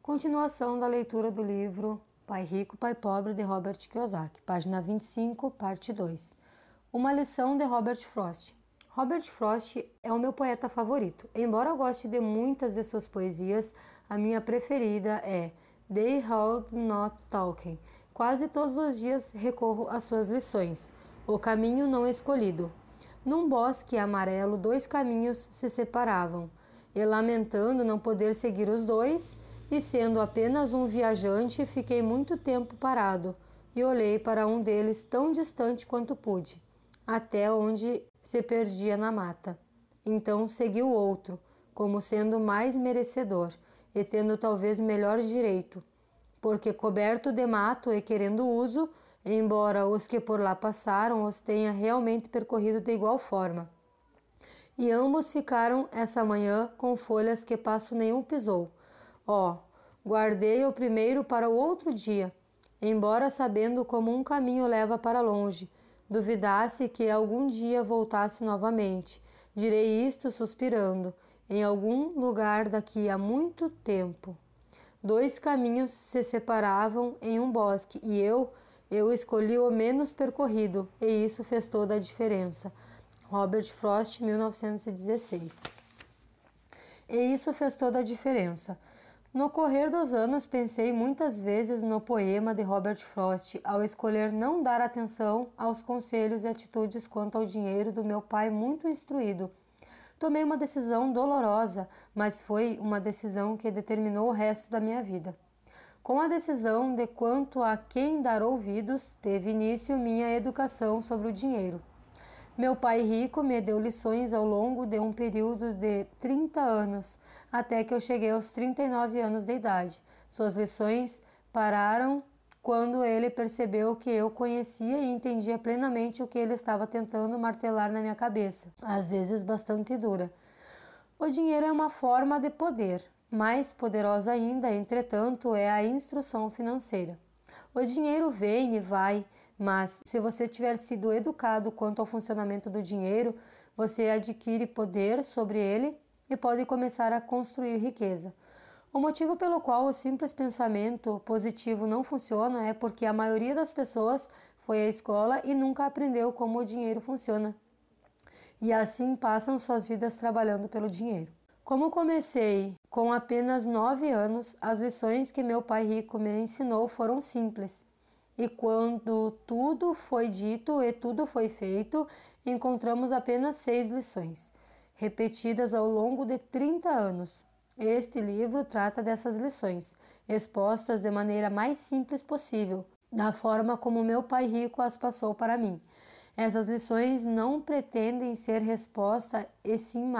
Continuação da leitura do livro Pai Rico, Pai Pobre, de Robert Kiyosaki, página 25, parte 2. Uma lição de Robert Frost. Robert Frost é o meu poeta favorito. Embora eu goste de muitas de suas poesias, a minha preferida é They Hold Not Talking. Quase todos os dias recorro às suas lições. O caminho não escolhido. Num bosque amarelo, dois caminhos se separavam, e lamentando não poder seguir os dois, e sendo apenas um viajante, fiquei muito tempo parado, e olhei para um deles tão distante quanto pude, até onde se perdia na mata. Então segui o outro, como sendo mais merecedor, e tendo talvez melhor direito, porque coberto de mato e querendo uso, embora os que por lá passaram os tenha realmente percorrido de igual forma. E ambos ficaram essa manhã com folhas que passo nenhum pisou. Guardei o primeiro para o outro dia, embora sabendo como um caminho leva para longe, duvidasse que algum dia voltasse novamente. Direi isto suspirando, em algum lugar daqui a muito tempo. Dois caminhos se separavam em um bosque, e eu escolhi o menos percorrido, e isso fez toda a diferença. Robert Frost, 1916. E isso fez toda a diferença. No correr dos anos, pensei muitas vezes no poema de Robert Frost, ao escolher não dar atenção aos conselhos e atitudes quanto ao dinheiro do meu pai muito instruído. Tomei uma decisão dolorosa, mas foi uma decisão que determinou o resto da minha vida. Com a decisão de quanto a quem dar ouvidos, teve início minha educação sobre o dinheiro. Meu pai rico me deu lições ao longo de um período de 30 anos, até que eu cheguei aos 39 anos de idade. Suas lições pararam quando ele percebeu que eu conhecia e entendia plenamente o que ele estava tentando martelar na minha cabeça, às vezes bastante dura. O dinheiro é uma forma de poder. Mais poderosa ainda, entretanto, é a instrução financeira. O dinheiro vem e vai, mas se você tiver sido educado quanto ao funcionamento do dinheiro, você adquire poder sobre ele e pode começar a construir riqueza. O motivo pelo qual o simples pensamento positivo não funciona é porque a maioria das pessoas foi à escola e nunca aprendeu como o dinheiro funciona. E assim passam suas vidas trabalhando pelo dinheiro. Como comecei com apenas 9 anos, as lições que meu pai rico me ensinou foram simples. E quando tudo foi dito e tudo foi feito, encontramos apenas 6 lições, repetidas ao longo de 30 anos. Este livro trata dessas lições, expostas de maneira mais simples possível, da forma como meu pai rico as passou para mim. Essas lições não pretendem ser resposta e sim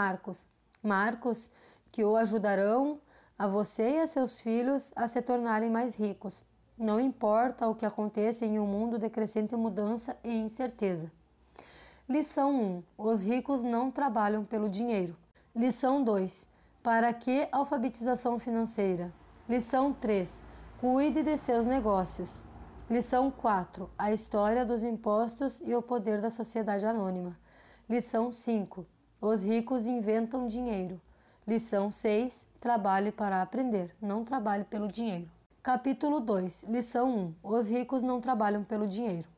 marcos que o ajudarão a você e a seus filhos a se tornarem mais ricos. Não importa o que aconteça em um mundo de crescente mudança e incerteza. Lição 1. Os ricos não trabalham pelo dinheiro. Lição 2. Para que alfabetização financeira? Lição 3. Cuide de seus negócios. Lição 4. A história dos impostos e o poder da sociedade anônima. Lição 5. Os ricos inventam dinheiro. Lição 6. Trabalhe para aprender, não trabalhe pelo dinheiro. Capítulo 2. Lição 1. Os ricos não trabalham pelo dinheiro.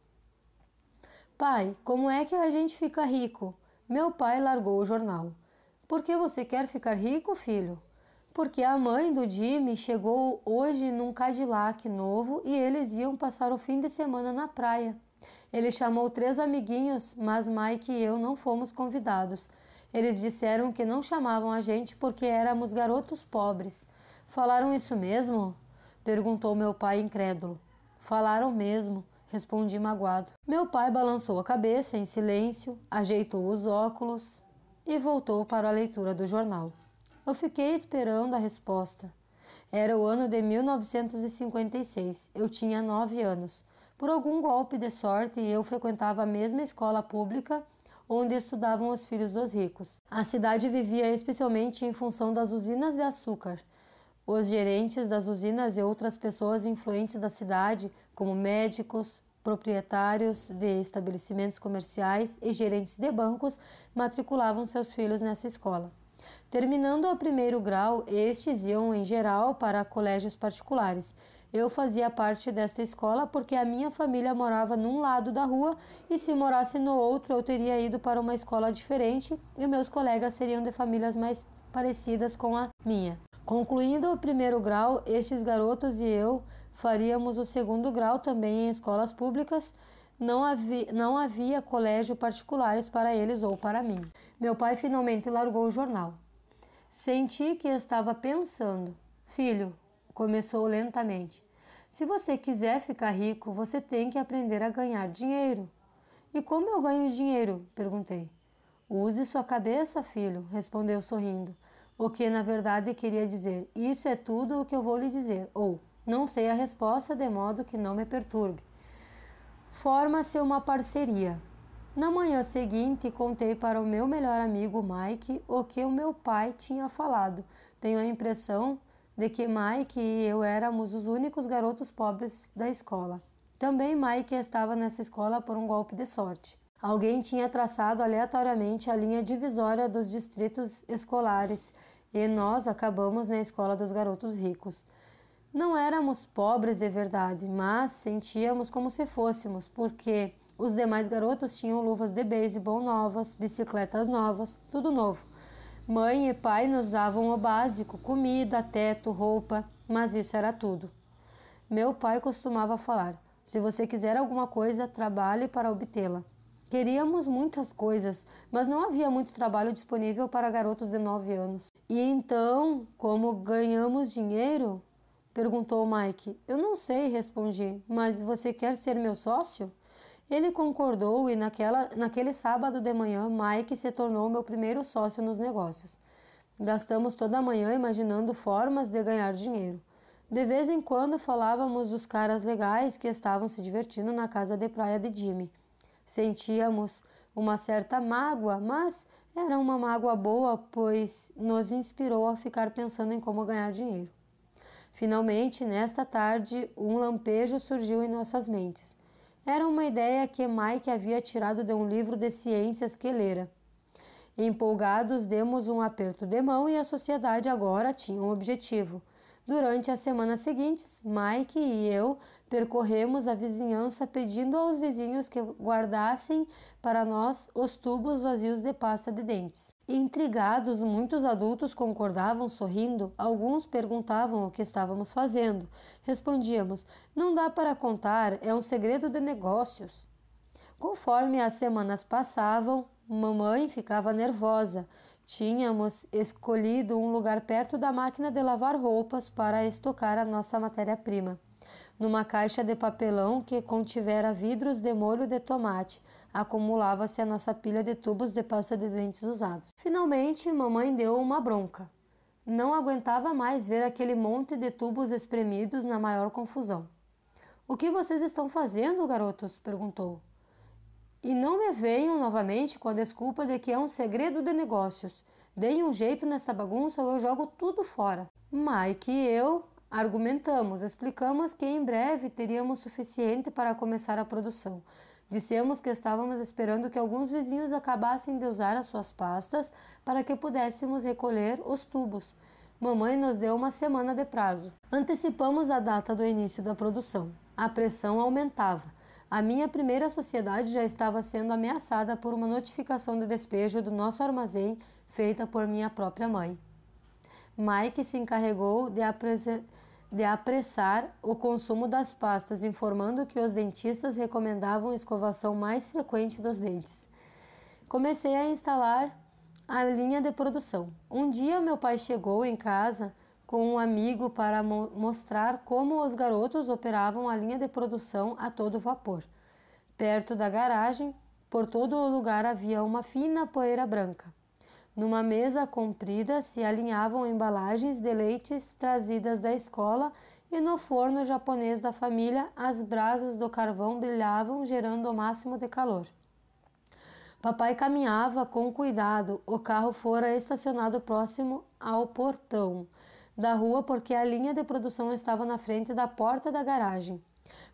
Pai, como é que a gente fica rico? Meu pai largou o jornal. Por que você quer ficar rico, filho? Porque a mãe do Jimmy chegou hoje num Cadillac novo e eles iam passar o fim de semana na praia. Ele chamou 3 amiguinhos, mas Mike e eu não fomos convidados. Eles disseram que não chamavam a gente porque éramos garotos pobres. Falaram isso mesmo? Perguntou meu pai incrédulo. Falaram mesmo, respondi magoado. Meu pai balançou a cabeça em silêncio, ajeitou os óculos e voltou para a leitura do jornal. Eu fiquei esperando a resposta. Era o ano de 1956. Eu tinha 9 anos. Por algum golpe de sorte, eu frequentava a mesma escola pública onde estudavam os filhos dos ricos. A cidade vivia especialmente em função das usinas de açúcar. Os gerentes das usinas e outras pessoas influentes da cidade, como médicos, proprietários de estabelecimentos comerciais e gerentes de bancos, matriculavam seus filhos nessa escola. Terminando o primeiro grau, estes iam em geral para colégios particulares. Eu fazia parte desta escola porque a minha família morava num lado da rua e se morasse no outro eu teria ido para uma escola diferente e meus colegas seriam de famílias mais parecidas com a minha. Concluindo o primeiro grau, estes garotos e eu faríamos o segundo grau também em escolas públicas. Não havia colégio particulares para eles ou para mim. Meu pai finalmente largou o jornal. Senti que estava pensando. Filho, começou lentamente. Se você quiser ficar rico, você tem que aprender a ganhar dinheiro. E como eu ganho dinheiro? Perguntei. Use sua cabeça, filho, respondeu sorrindo. O que na verdade queria dizer, isso é tudo o que eu vou lhe dizer, ou não sei a resposta de modo que não me perturbe. Forma-se uma parceria. Na manhã seguinte, contei para o meu melhor amigo Mike o que o meu pai tinha falado. Tenho a impressão de que Mike e eu éramos os únicos garotos pobres da escola. Também Mike estava nessa escola por um golpe de sorte. Alguém tinha traçado aleatoriamente a linha divisória dos distritos escolares e nós acabamos na escola dos garotos ricos. Não éramos pobres de verdade, mas sentíamos como se fôssemos, porque os demais garotos tinham luvas de beisebol novas, bicicletas novas, tudo novo. Mãe e pai nos davam o básico, comida, teto, roupa, mas isso era tudo. Meu pai costumava falar, se você quiser alguma coisa, trabalhe para obtê-la. Queríamos muitas coisas, mas não havia muito trabalho disponível para garotos de 9 anos. E então, como ganhamos dinheiro? Perguntou Mike. Eu não sei, respondi, mas você quer ser meu sócio? Ele concordou e naquele sábado de manhã, Mike se tornou meu primeiro sócio nos negócios. Gastamos toda a manhã imaginando formas de ganhar dinheiro. De vez em quando falávamos dos caras legais que estavam se divertindo na casa de praia de Jimmy. Sentíamos uma certa mágoa, mas era uma mágoa boa, pois nos inspirou a ficar pensando em como ganhar dinheiro. Finalmente, nesta tarde, um lampejo surgiu em nossas mentes. Era uma ideia que Mike havia tirado de um livro de ciências que lera. Empolgados, demos um aperto de mão e a sociedade agora tinha um objetivo. Durante as semanas seguintes, Mike e eu percorremos a vizinhança pedindo aos vizinhos que guardassem para nós os tubos vazios de pasta de dentes. Intrigados, muitos adultos concordavam sorrindo, alguns perguntavam o que estávamos fazendo. Respondíamos, não dá para contar, é um segredo de negócios. Conforme as semanas passavam, mamãe ficava nervosa. Tínhamos escolhido um lugar perto da máquina de lavar roupas para estocar a nossa matéria-prima. Numa caixa de papelão que contivera vidros de molho de tomate, acumulava-se a nossa pilha de tubos de pasta de dentes usados. Finalmente, mamãe deu uma bronca. Não aguentava mais ver aquele monte de tubos espremidos na maior confusão. O que vocês estão fazendo, garotos? Perguntou. E não me venham novamente com a desculpa de que é um segredo de negócios. Deem um jeito nessa bagunça ou eu jogo tudo fora. Mike e eu argumentamos, explicamos que em breve teríamos suficiente para começar a produção. Dissemos que estávamos esperando que alguns vizinhos acabassem de usar as suas pastas para que pudéssemos recolher os tubos. Mamãe nos deu uma semana de prazo. Antecipamos a data do início da produção. A pressão aumentava. A minha primeira sociedade já estava sendo ameaçada por uma notificação de despejo do nosso armazém feita por minha própria mãe. Mike se encarregou de apressar o consumo das pastas, informando que os dentistas recomendavam a escovação mais frequente dos dentes. Comecei a instalar a linha de produção. Um dia meu pai chegou em casa com um amigo para mostrar como os garotos operavam a linha de produção a todo vapor. Perto da garagem, por todo o lugar havia uma fina poeira branca. Numa mesa comprida se alinhavam embalagens de leites trazidas da escola e no forno japonês da família as brasas do carvão brilhavam, gerando o máximo de calor. Papai caminhava com cuidado. O carro fora estacionado próximo ao portão da rua porque a linha de produção estava na frente da porta da garagem.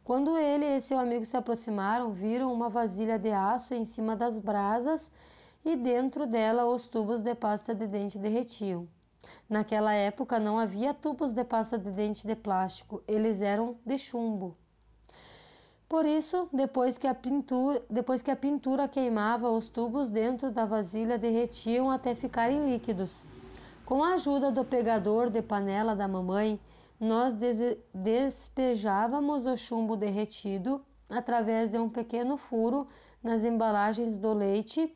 Quando ele e seu amigo se aproximaram, viram uma vasilha de aço em cima das brasas e dentro dela os tubos de pasta de dente derretiam. Naquela época não havia tubos de pasta de dente de plástico, eles eram de chumbo. Por isso, depois que a pintura queimava, os tubos dentro da vasilha derretiam até ficarem líquidos. Com a ajuda do pegador de panela da mamãe, nós despejávamos o chumbo derretido através de um pequeno furo nas embalagens do leite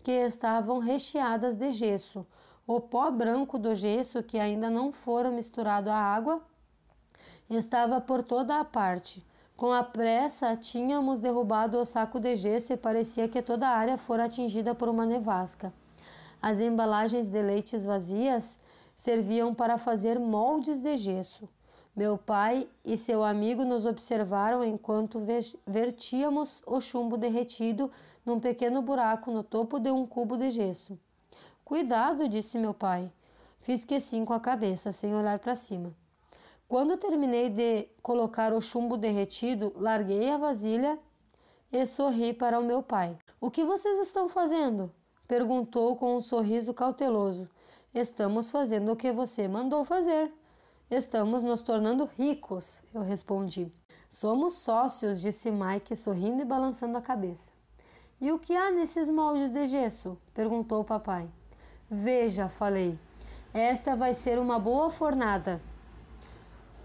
que estavam recheadas de gesso. O pó branco do gesso, que ainda não fora misturado à água, estava por toda a parte. Com a pressa, tínhamos derrubado o saco de gesso e parecia que toda a área fora atingida por uma nevasca. As embalagens de leites vazias serviam para fazer moldes de gesso. Meu pai e seu amigo nos observaram enquanto vertíamos o chumbo derretido num pequeno buraco no topo de um cubo de gesso. Cuidado, disse meu pai. Fiz que sim com a cabeça, sem olhar para cima. Quando terminei de colocar o chumbo derretido, larguei a vasilha e sorri para o meu pai. O que vocês estão fazendo? Perguntou com um sorriso cauteloso. Estamos fazendo o que você mandou fazer. Estamos nos tornando ricos, eu respondi. Somos sócios, disse Mike, sorrindo e balançando a cabeça. E o que há nesses moldes de gesso? Perguntou o papai. Veja, falei, esta vai ser uma boa fornada.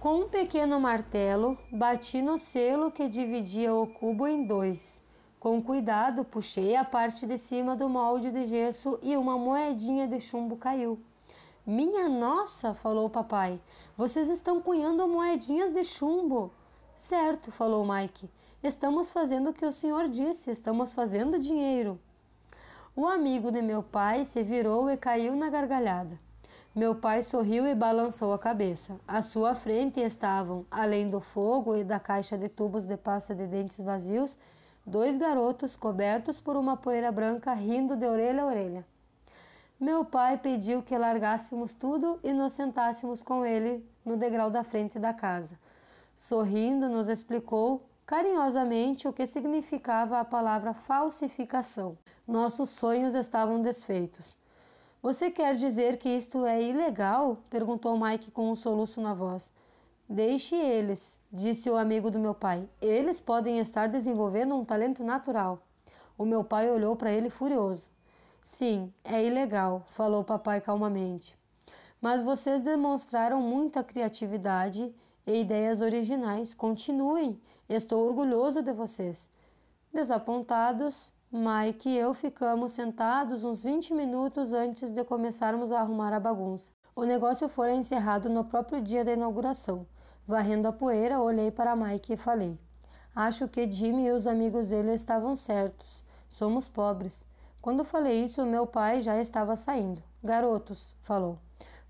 Com um pequeno martelo, bati no selo que dividia o cubo em dois. Com cuidado, puxei a parte de cima do molde de gesso e uma moedinha de chumbo caiu. Minha nossa, falou o papai, vocês estão cunhando moedinhas de chumbo. Certo, falou Mike, estamos fazendo o que o senhor disse, estamos fazendo dinheiro. O amigo de meu pai se virou e caiu na gargalhada. Meu pai sorriu e balançou a cabeça. À sua frente estavam, além do fogo e da caixa de tubos de pasta de dentes vazios, 2 garotos cobertos por uma poeira branca rindo de orelha a orelha. Meu pai pediu que largássemos tudo e nos sentássemos com ele no degrau da frente da casa. Sorrindo, nos explicou carinhosamente o que significava a palavra falsificação. Nossos sonhos estavam desfeitos. Você quer dizer que isto é ilegal? Perguntou Mike com um soluço na voz. Deixe eles, disse o amigo do meu pai. Eles podem estar desenvolvendo um talento natural. O meu pai olhou para ele furioso. Sim, é ilegal, falou o papai calmamente. Mas vocês demonstraram muita criatividade e ideias originais. Continuem, estou orgulhoso de vocês. Desapontados, Mike e eu ficamos sentados uns 20 minutos antes de começarmos a arrumar a bagunça. O negócio fora encerrado no próprio dia da inauguração. Varrendo a poeira, olhei para Mike e falei. Acho que Jimmy e os amigos dele estavam certos. Somos pobres. Quando falei isso, meu pai já estava saindo. Garotos, falou.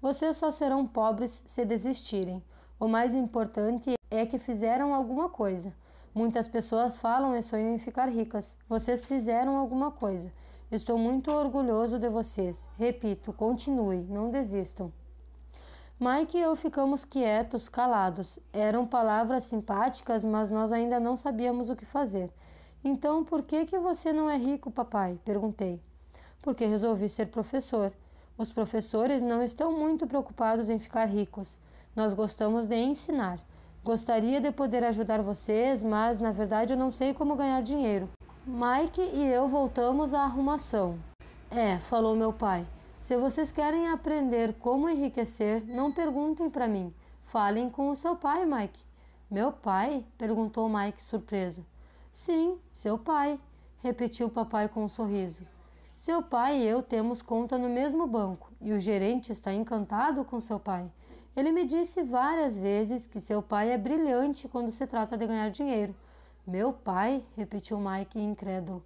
Vocês só serão pobres se desistirem. O mais importante é que fizeram alguma coisa. Muitas pessoas falam e sonham em ficar ricas. Vocês fizeram alguma coisa. Estou muito orgulhoso de vocês. Repito, continuem, não desistam. Mike e eu ficamos quietos, calados. Eram palavras simpáticas, mas nós ainda não sabíamos o que fazer. Então, por que você não é rico, papai? Perguntei. Porque resolvi ser professor. Os professores não estão muito preocupados em ficar ricos. Nós gostamos de ensinar. Gostaria de poder ajudar vocês, mas na verdade eu não sei como ganhar dinheiro. Mike e eu voltamos à arrumação. Falou meu pai. Se vocês querem aprender como enriquecer, não perguntem para mim. Falem com o seu pai, Mike. Meu pai? Perguntou Mike surpreso. Sim, seu pai, repetiu o papai com um sorriso. Seu pai e eu temos conta no mesmo banco e o gerente está encantado com seu pai. Ele me disse várias vezes que seu pai é brilhante quando se trata de ganhar dinheiro. Meu pai? Repetiu Mike incrédulo.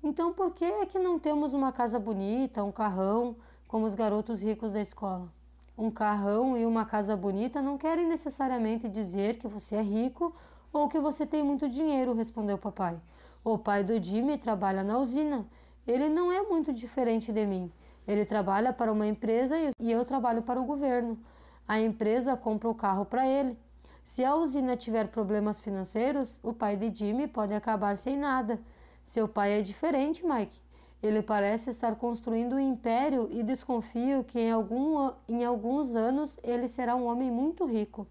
Então por que é que não temos uma casa bonita, um carrão, como os garotos ricos da escola? Um carrão e uma casa bonita não querem necessariamente dizer que você é rico ou que você tem muito dinheiro, respondeu o papai. O pai do Jimmy trabalha na usina. Ele não é muito diferente de mim. Ele trabalha para uma empresa e eu trabalho para o governo. A empresa compra o carro para ele. Se a usina tiver problemas financeiros, o pai de Jimmy pode acabar sem nada. Seu pai é diferente, Mike. Ele parece estar construindo um império e desconfio que em alguns anos ele será um homem muito rico.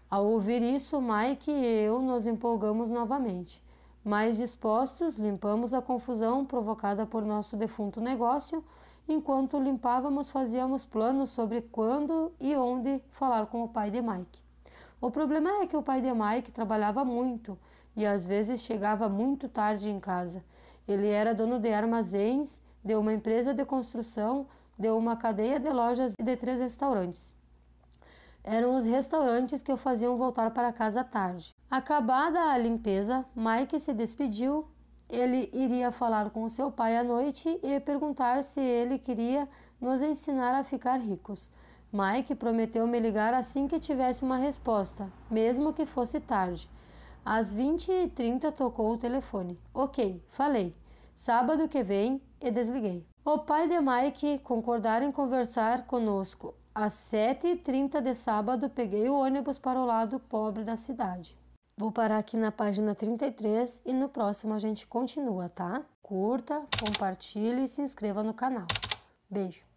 Ao ouvir isso, Mike e eu nos empolgamos novamente. Mais dispostos, limpamos a confusão provocada por nosso defunto negócio. Enquanto limpávamos, fazíamos planos sobre quando e onde falar com o pai de Mike. O problema é que o pai de Mike trabalhava muito e às vezes chegava muito tarde em casa. Ele era dono de armazéns, de uma empresa de construção, de uma cadeia de lojas e de 3 restaurantes. Eram os restaurantes que o faziam voltar para casa tarde. Acabada a limpeza, Mike se despediu. Ele iria falar com seu pai à noite e perguntar se ele queria nos ensinar a ficar ricos. Mike prometeu me ligar assim que tivesse uma resposta, mesmo que fosse tarde. Às 20h30 tocou o telefone. Ok, falei. Sábado que vem, e desliguei. O pai de Mike concordara em conversar conosco. Às 7h30 de sábado, peguei o ônibus para o lado pobre da cidade. Vou parar aqui na página 33 e no próximo a gente continua, tá? Curta, compartilhe e se inscreva no canal. Beijo!